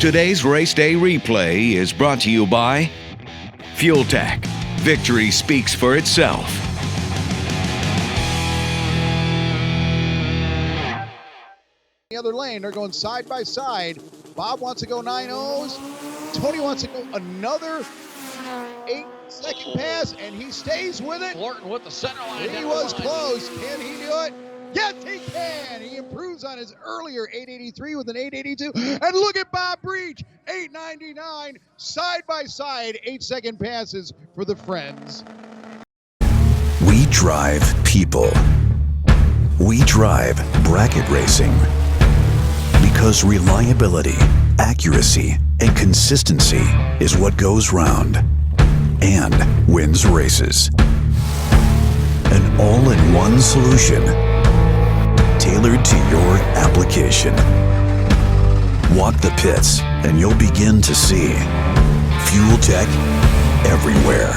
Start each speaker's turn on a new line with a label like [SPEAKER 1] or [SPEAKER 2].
[SPEAKER 1] Today's race day replay is brought to you by Fuel Tech. Victory speaks for itself.
[SPEAKER 2] The other lane, they're going side by side. Bob wants to go 9-0s. Tony wants to go another 8-second pass, and he stays with it.
[SPEAKER 3] Flirting with the center line.
[SPEAKER 2] He was close. Can he do it? Yes, he can. He improves on his earlier 883 with an 882. And look at Bob Breach, 899, side by side, 8-second passes for the Friends.
[SPEAKER 4] We drive people. We drive bracket racing. Because reliability, accuracy, and consistency is what goes round and wins races. An all-in-one solution tailored to your application. Walk the pits and you'll begin to see Fuel Tech everywhere.